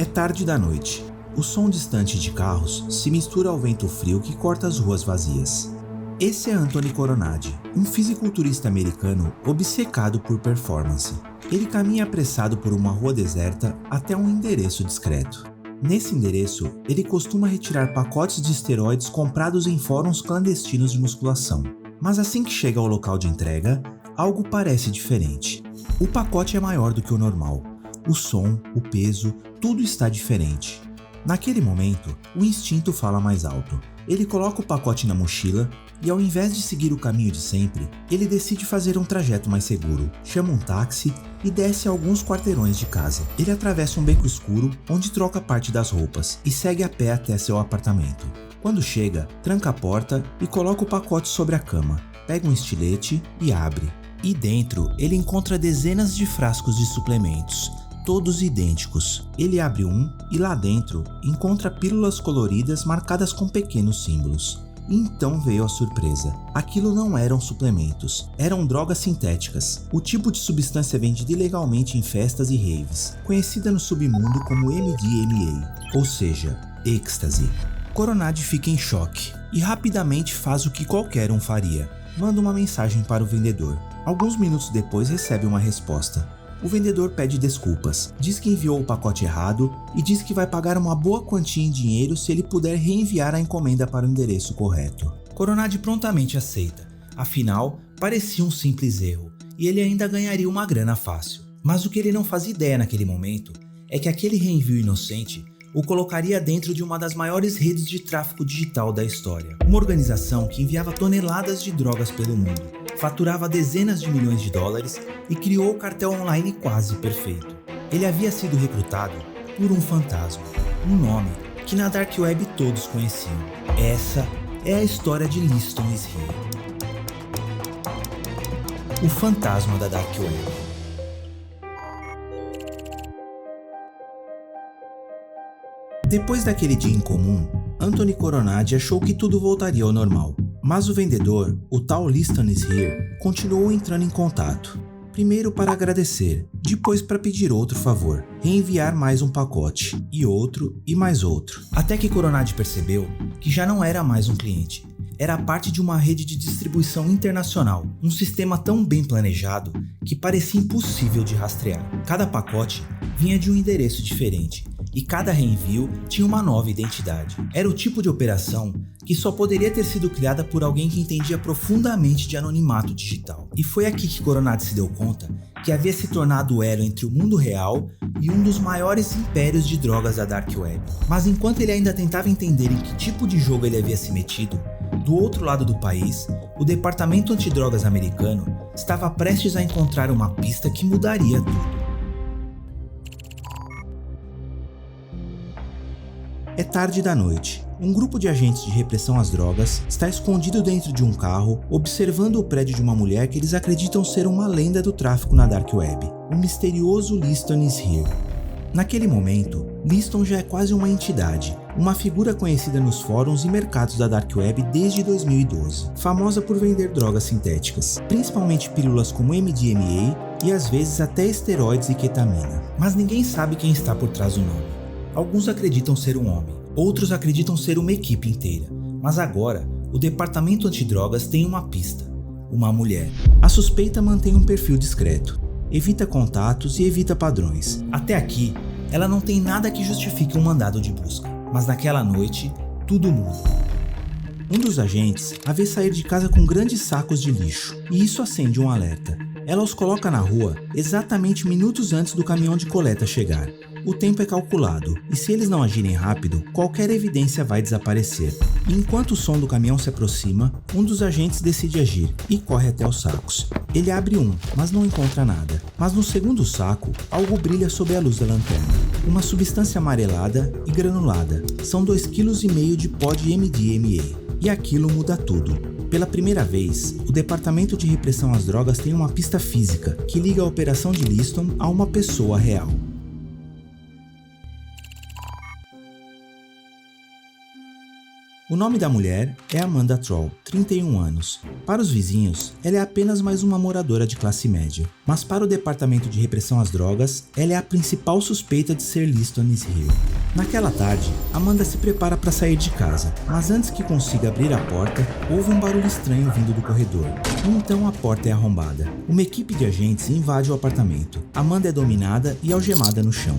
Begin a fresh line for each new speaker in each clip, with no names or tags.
É tarde da noite. O som distante de carros se mistura ao vento frio que corta as ruas vazias. Esse é Anthony Coronadi, um fisiculturista americano obcecado por performance. Ele caminha apressado por uma rua deserta até um endereço discreto. Nesse endereço, ele costuma retirar pacotes de esteroides comprados em fóruns clandestinos de musculação. Mas assim que chega ao local de entrega, algo parece diferente. O pacote é maior do que o normal. O som, o peso, tudo está diferente. Naquele momento, o instinto fala mais alto. Ele coloca o pacote na mochila e, ao invés de seguir o caminho de sempre, ele decide fazer um trajeto mais seguro. Chama um táxi e desce alguns quarteirões de casa. Ele atravessa um beco escuro onde troca parte das roupas e segue a pé até seu apartamento. Quando chega, tranca a porta e coloca o pacote sobre a cama. Pega um estilete e abre. E dentro, ele encontra dezenas de frascos de suplementos, todos idênticos. Ele abre um e lá dentro encontra pílulas coloridas marcadas com pequenos símbolos. E então veio a surpresa. Aquilo não eram suplementos, eram drogas sintéticas. O tipo de substância vendida ilegalmente em festas e raves, conhecida no submundo como MDMA, ou seja, êxtase. Coronadi fica em choque e rapidamente faz o que qualquer um faria. Manda uma mensagem para o vendedor. Alguns minutos depois recebe uma resposta. O vendedor pede desculpas, diz que enviou o pacote errado e diz que vai pagar uma boa quantia em dinheiro se ele puder reenviar a encomenda para o endereço correto. Coronadi prontamente aceita, afinal, parecia um simples erro e ele ainda ganharia uma grana fácil. Mas o que ele não fazia ideia naquele momento é que aquele reenvio inocente o colocaria dentro de uma das maiores redes de tráfico digital da história. Uma organização que enviava toneladas de drogas pelo mundo, faturava dezenas de milhões de dólares e criou o cartel online quase perfeito. Ele havia sido recrutado por um fantasma, um nome que na Dark Web todos conheciam. Essa é a história de Liston is Here, o fantasma da Dark Web. Depois daquele dia incomum, Anthony Coronadi achou que tudo voltaria ao normal. Mas o vendedor, o tal Liston is Here, continuou entrando em contato. Primeiro para agradecer, depois para pedir outro favor, reenviar mais um pacote, e outro, e mais outro. Até que Coronadi percebeu que já não era mais um cliente, era parte de uma rede de distribuição internacional, um sistema tão bem planejado que parecia impossível de rastrear. Cada pacote vinha de um endereço diferente, e cada reenvio tinha uma nova identidade. Era o tipo de operação que só poderia ter sido criada por alguém que entendia profundamente de anonimato digital. E foi aqui que Coronadi se deu conta que havia se tornado o elo entre o mundo real e um dos maiores impérios de drogas da Dark Web. Mas enquanto ele ainda tentava entender em que tipo de jogo ele havia se metido, do outro lado do país, o departamento antidrogas americano estava prestes a encontrar uma pista que mudaria tudo. É tarde da noite. Um grupo de agentes de repressão às drogas está escondido dentro de um carro, observando o prédio de uma mulher que eles acreditam ser uma lenda do tráfico na Dark Web, o misterioso Liston is Here. Naquele momento, Liston já é quase uma entidade, uma figura conhecida nos fóruns e mercados da Dark Web desde 2012, famosa por vender drogas sintéticas, principalmente pílulas como MDMA e às vezes até esteroides e ketamina. Mas ninguém sabe quem está por trás do nome. Alguns acreditam ser um homem, outros acreditam ser uma equipe inteira, mas agora o departamento antidrogas tem uma pista, uma mulher. A suspeita mantém um perfil discreto, evita contatos e evita padrões. Até aqui, ela não tem nada que justifique um mandado de busca, mas naquela noite, tudo muda. Um dos agentes a vê sair de casa com grandes sacos de lixo, e isso acende um alerta. Ela os coloca na rua exatamente minutos antes do caminhão de coleta chegar. O tempo é calculado, e se eles não agirem rápido, qualquer evidência vai desaparecer. E enquanto o som do caminhão se aproxima, um dos agentes decide agir e corre até os sacos. Ele abre um, mas não encontra nada. Mas no segundo saco, algo brilha sob a luz da lanterna. Uma substância amarelada e granulada. São 2,5 kg de pó de MDMA. E aquilo muda tudo. Pela primeira vez, o Departamento de Repressão às Drogas tem uma pista física que liga a operação de Liston a uma pessoa real. O nome da mulher é Amanda Troll, 31 anos. Para os vizinhos, ela é apenas mais uma moradora de classe média. Mas para o Departamento de Repressão às Drogas, ela é a principal suspeita de ser Liston is Here. Naquela tarde, Amanda se prepara para sair de casa, mas antes que consiga abrir a porta, ouve um barulho estranho vindo do corredor. Então a porta é arrombada. Uma equipe de agentes invade o apartamento. Amanda é dominada e algemada no chão.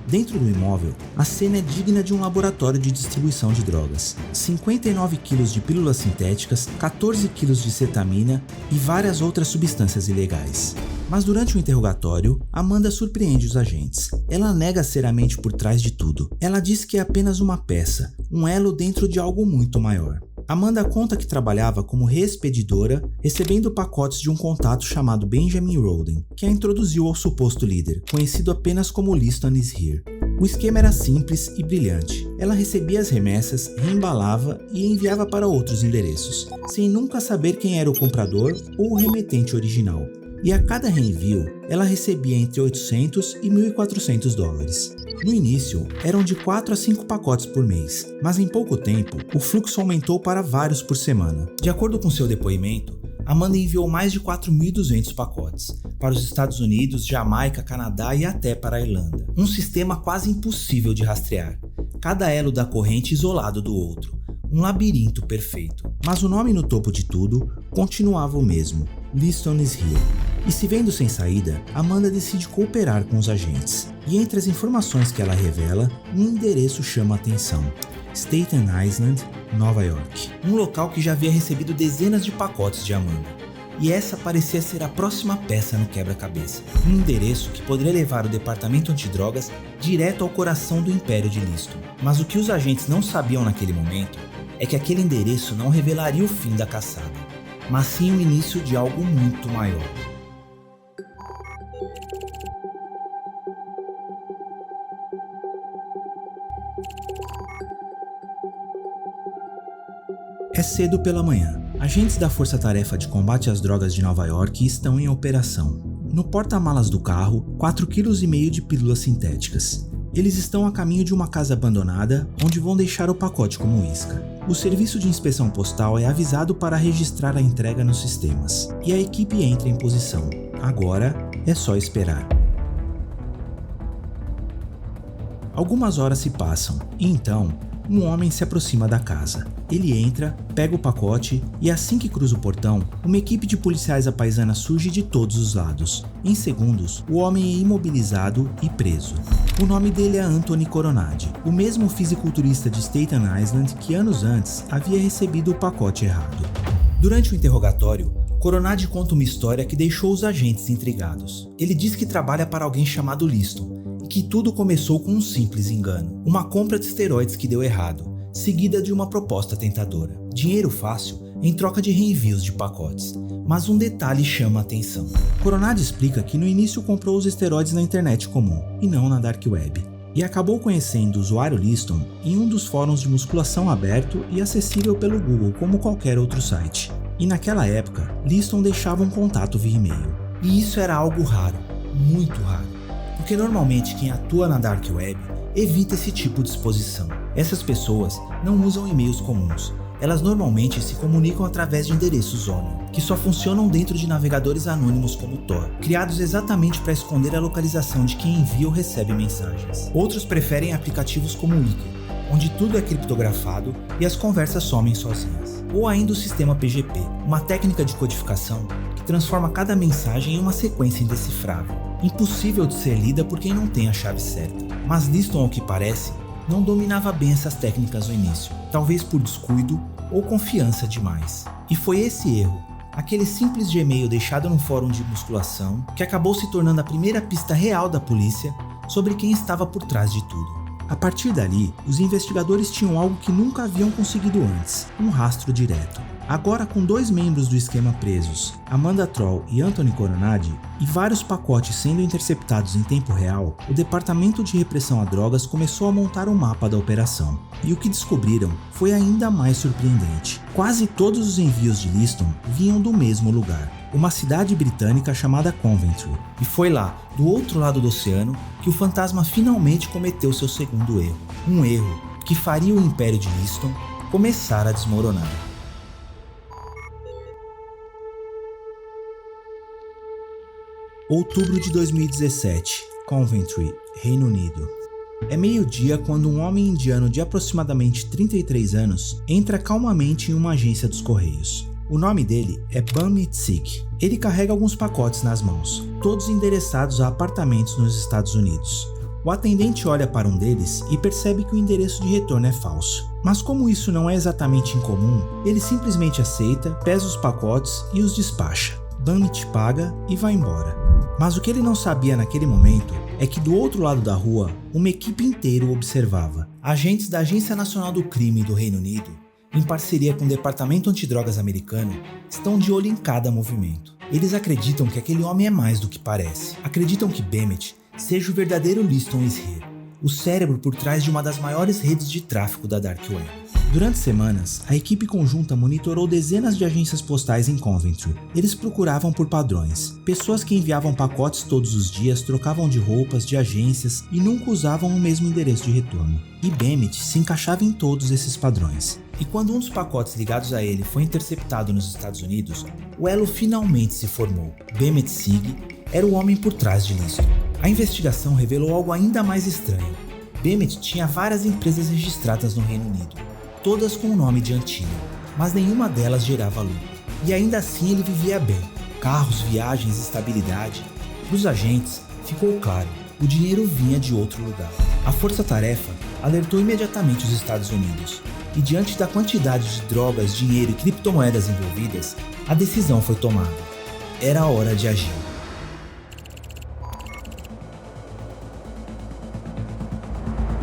Dentro do imóvel, a cena é digna de um laboratório de distribuição de drogas. 59 quilos de pílulas sintéticas, 14 quilos de cetamina e várias outras substâncias ilegais. Mas durante o interrogatório, Amanda surpreende os agentes. Ela nega ser a mente por trás de tudo. Ela diz que é apenas uma peça, um elo dentro de algo muito maior. Amanda conta que trabalhava como reexpedidora, recebendo pacotes de um contato chamado Benjamin Roden, que a introduziu ao suposto líder, conhecido apenas como Liston is Here. O esquema era simples e brilhante. Ela recebia as remessas, reembalava e enviava para outros endereços, sem nunca saber quem era o comprador ou o remetente original. E a cada reenvio, ela recebia entre 800 e 1.400 dólares. No início, eram de 4 a 5 pacotes por mês, mas em pouco tempo, o fluxo aumentou para vários por semana. De acordo com seu depoimento, Amanda enviou mais de 4.200 pacotes para os Estados Unidos, Jamaica, Canadá e até para a Irlanda. Um sistema quase impossível de rastrear, cada elo da corrente isolado do outro. Um labirinto perfeito. Mas o nome no topo de tudo continuava o mesmo: Liston is Here. E se vendo sem saída, Amanda decide cooperar com os agentes. E entre as informações que ela revela, um endereço chama a atenção: Staten Island, Nova York. Um local que já havia recebido dezenas de pacotes de Amanda. E essa parecia ser a próxima peça no quebra-cabeça. Um endereço que poderia levar o departamento antidrogas direto ao coração do império de Liston. Mas o que os agentes não sabiam naquele momento é que aquele endereço não revelaria o fim da caçada, mas sim o início de algo muito maior. É cedo pela manhã. Agentes da Força Tarefa de Combate às Drogas de Nova York estão em operação. No porta-malas do carro, 4,5 kg de pílulas sintéticas. Eles estão a caminho de uma casa abandonada, onde vão deixar o pacote como isca. O serviço de inspeção postal é avisado para registrar a entrega nos sistemas, e a equipe entra em posição. Agora é só esperar. Algumas horas se passam, e então, um homem se aproxima da casa. Ele entra, pega o pacote e assim que cruza o portão, uma equipe de policiais à paisana surge de todos os lados. Em segundos, o homem é imobilizado e preso. O nome dele é Anthony Coronadi, o mesmo fisiculturista de Staten Island que anos antes havia recebido o pacote errado. Durante o interrogatório, Coronadi conta uma história que deixou os agentes intrigados. Ele diz que trabalha para alguém chamado Liston e que tudo começou com um simples engano, uma compra de esteroides que deu errado, seguida de uma proposta tentadora. Dinheiro fácil em troca de reenvios de pacotes. Mas um detalhe chama a atenção. Coronadi explica que no início comprou os esteroides na internet comum e não na Dark Web. E acabou conhecendo o usuário Liston em um dos fóruns de musculação aberto e acessível pelo Google como qualquer outro site. E naquela época, Liston deixava um contato via e-mail. E isso era algo raro, muito raro. Porque normalmente quem atua na Dark Web evita esse tipo de exposição. Essas pessoas não usam e-mails comuns. Elas normalmente se comunicam através de endereços Onion, que só funcionam dentro de navegadores anônimos como Tor, criados exatamente para esconder a localização de quem envia ou recebe mensagens. Outros preferem aplicativos como o Wiki, onde tudo é criptografado e as conversas somem sozinhas. Ou ainda o sistema PGP, uma técnica de codificação que transforma cada mensagem em uma sequência indecifrável, impossível de ser lida por quem não tem a chave certa. Mas Liston, ao que parece, não dominava bem essas técnicas no início, talvez por descuido ou confiança demais. E foi esse erro, aquele simples Gmail deixado no fórum de musculação, que acabou se tornando a primeira pista real da polícia sobre quem estava por trás de tudo. A partir dali, os investigadores tinham algo que nunca haviam conseguido antes, um rastro direto. Agora com 2 membros do esquema presos, Amanda Troll e Anthony Coronadi, e vários pacotes sendo interceptados em tempo real, o Departamento de Repressão a Drogas começou a montar um mapa da operação. E o que descobriram foi ainda mais surpreendente. Quase todos os envios de Liston vinham do mesmo lugar, uma cidade britânica chamada Coventry. E foi lá, do outro lado do oceano, que o fantasma finalmente cometeu seu segundo erro. Um erro que faria o império de Liston começara a desmoronar. Outubro de 2017, Coventry, Reino Unido. É meio-dia quando um homem indiano de aproximadamente 33 anos entra calmamente em uma agência dos Correios. O nome dele é Bamit Singh. Ele carrega alguns pacotes nas mãos, todos endereçados a apartamentos nos Estados Unidos. O atendente olha para um deles e percebe que o endereço de retorno é falso. Mas como isso não é exatamente incomum, ele simplesmente aceita, pesa os pacotes e os despacha. Bamit paga e vai embora. Mas o que ele não sabia naquele momento é que do outro lado da rua, uma equipe inteira o observava. Agentes da Agência Nacional do Crime do Reino Unido, em parceria com o Departamento Antidrogas americano, estão de olho em cada movimento. Eles acreditam que aquele homem é mais do que parece. Acreditam que Bamit seja o verdadeiro Liston Isher, o cérebro por trás de uma das maiores redes de tráfico da Dark Web. Durante semanas, a equipe conjunta monitorou dezenas de agências postais em Coventry. Eles procuravam por padrões. Pessoas que enviavam pacotes todos os dias trocavam de roupas, de agências e nunca usavam o mesmo endereço de retorno. E Bamit se encaixava em todos esses padrões. E quando um dos pacotes ligados a ele foi interceptado nos Estados Unidos, o elo finalmente se formou. Bamit Singh era o homem por trás de Liston. A investigação revelou algo ainda mais estranho. Bamit tinha várias empresas registradas no Reino Unido, todas com o nome de Antina, mas nenhuma delas gerava lucro. E ainda assim ele vivia bem. Carros, viagens, estabilidade. Para os agentes, ficou claro, o dinheiro vinha de outro lugar. A força-tarefa alertou imediatamente os Estados Unidos. E diante da quantidade de drogas, dinheiro e criptomoedas envolvidas, a decisão foi tomada. Era hora de agir.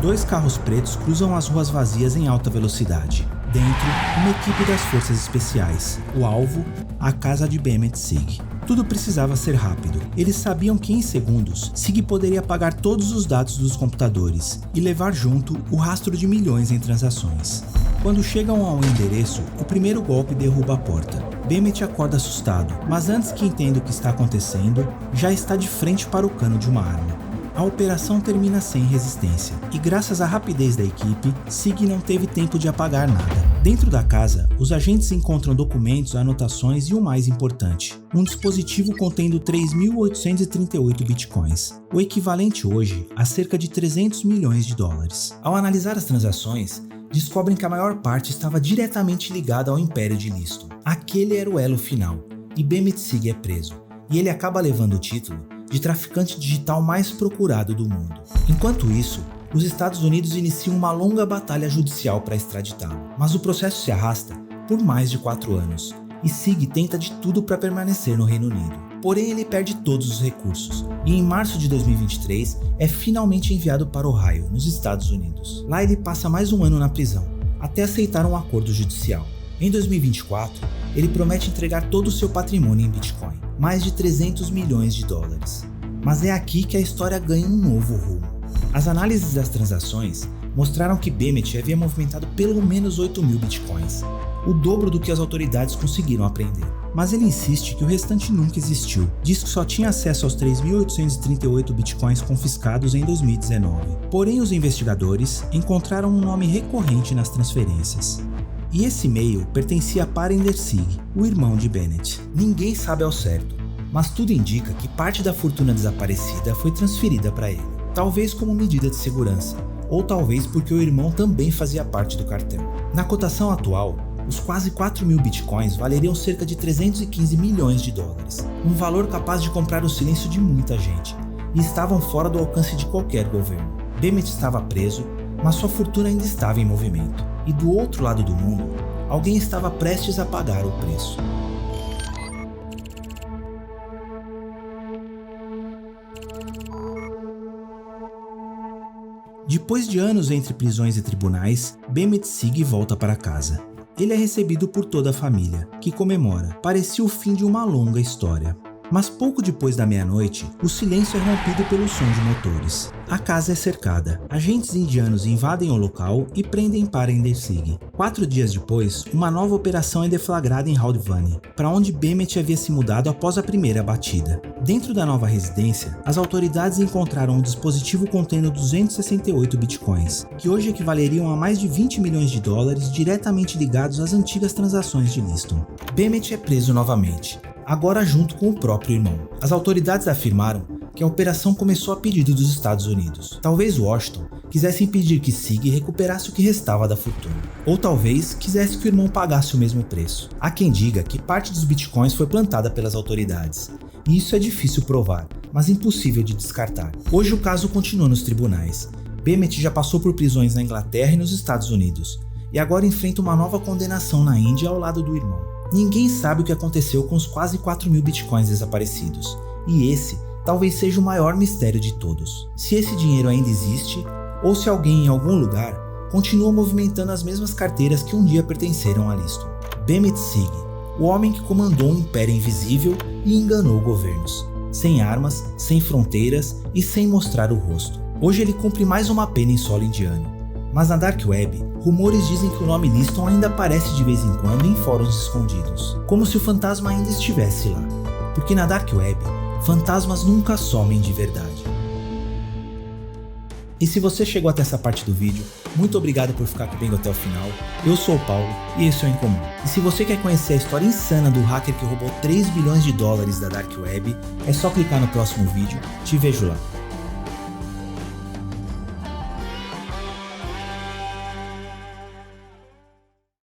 Dois carros pretos cruzam as ruas vazias em alta velocidade. Dentro, uma equipe das forças especiais. O alvo, a casa de Bamit Singh. Tudo precisava ser rápido. Eles sabiam que em segundos, Singh poderia apagar todos os dados dos computadores e levar junto o rastro de milhões em transações. Quando chegam ao endereço, o primeiro golpe derruba a porta. Bamit acorda assustado, mas antes que entenda o que está acontecendo, já está de frente para o cano de uma arma. A operação termina sem resistência, e graças à rapidez da equipe, Singh não teve tempo de apagar nada. Dentro da casa, os agentes encontram documentos, anotações e o mais importante, um dispositivo contendo 3.838 bitcoins, o equivalente hoje a cerca de 300 milhões de dólares. Ao analisar as transações, descobrem que a maior parte estava diretamente ligada ao Império de Liston. Aquele era o elo final, e Bamit Singh é preso, e ele acaba levando o título de traficante digital mais procurado do mundo. Enquanto isso, os Estados Unidos iniciam uma longa batalha judicial para extraditá-lo, mas o processo se arrasta por mais de 4 anos, e Singh tenta de tudo para permanecer no Reino Unido. Porém, ele perde todos os recursos, e em março de 2023 é finalmente enviado para Ohio, nos Estados Unidos. Lá ele passa mais um ano na prisão, até aceitar um acordo judicial. Em 2024, ele promete entregar todo o seu patrimônio em Bitcoin, mais de 300 milhões de dólares. Mas é aqui que a história ganha um novo rumo. As análises das transações mostraram que Bamit havia movimentado pelo menos 8.000 bitcoins, o dobro do que as autoridades conseguiram apreender. Mas ele insiste que o restante nunca existiu, diz que só tinha acesso aos 3.838 bitcoins confiscados em 2019. Porém, os investigadores encontraram um nome recorrente nas transferências. E esse e-mail pertencia a Parinder Singh, o irmão de Bennett. Ninguém sabe ao certo, mas tudo indica que parte da fortuna desaparecida foi transferida para ele. Talvez como medida de segurança, ou talvez porque o irmão também fazia parte do cartel. Na cotação atual, os quase 4.000 bitcoins valeriam cerca de 315 milhões de dólares, um valor capaz de comprar o silêncio de muita gente, e estavam fora do alcance de qualquer governo. Bamit estava preso, mas sua fortuna ainda estava em movimento. E do outro lado do mundo, alguém estava prestes a pagar o preço. Depois de anos entre prisões e tribunais, Bamit Singh volta para casa. Ele é recebido por toda a família, que comemora. Parecia o fim de uma longa história. Mas pouco depois da meia-noite, o silêncio é rompido pelo som de motores. A casa é cercada. Agentes indianos invadem o local e prendem Parinder Singh. 4 dias depois, uma nova operação é deflagrada em Haldwani, para onde Bennett havia se mudado após a primeira batida. Dentro da nova residência, as autoridades encontraram um dispositivo contendo 268 bitcoins, que hoje equivaleriam a mais de 20 milhões de dólares diretamente ligados às antigas transações de Liston. Bennett é preso novamente, agora junto com o próprio irmão. As autoridades afirmaram que a operação começou a pedido dos Estados Unidos. Talvez Washington quisesse impedir que Singh recuperasse o que restava da fortuna. Ou talvez quisesse que o irmão pagasse o mesmo preço. Há quem diga que parte dos bitcoins foi plantada pelas autoridades. E isso é difícil provar, mas impossível de descartar. Hoje o caso continua nos tribunais. Bennett já passou por prisões na Inglaterra e nos Estados Unidos. E agora enfrenta uma nova condenação na Índia ao lado do irmão. Ninguém sabe o que aconteceu com os quase 4.000 bitcoins desaparecidos. E esse talvez seja o maior mistério de todos. Se esse dinheiro ainda existe, ou se alguém em algum lugar continua movimentando as mesmas carteiras que um dia pertenceram a Liston. Bennett Singh, o homem que comandou um império invisível e enganou governos. Sem armas, sem fronteiras e sem mostrar o rosto. Hoje ele cumpre mais uma pena em solo indiano. Mas na Dark Web, rumores dizem que o nome Liston ainda aparece de vez em quando em fóruns escondidos, como se o fantasma ainda estivesse lá. Porque na Dark Web, fantasmas nunca somem de verdade. E se você chegou até essa parte do vídeo, muito obrigado por ficar comigo até o final. Eu sou o Paulo e esse é o Incomum. E se você quer conhecer a história insana do hacker que roubou 3 bilhões de dólares da Dark Web, é só clicar no próximo vídeo. Te vejo lá.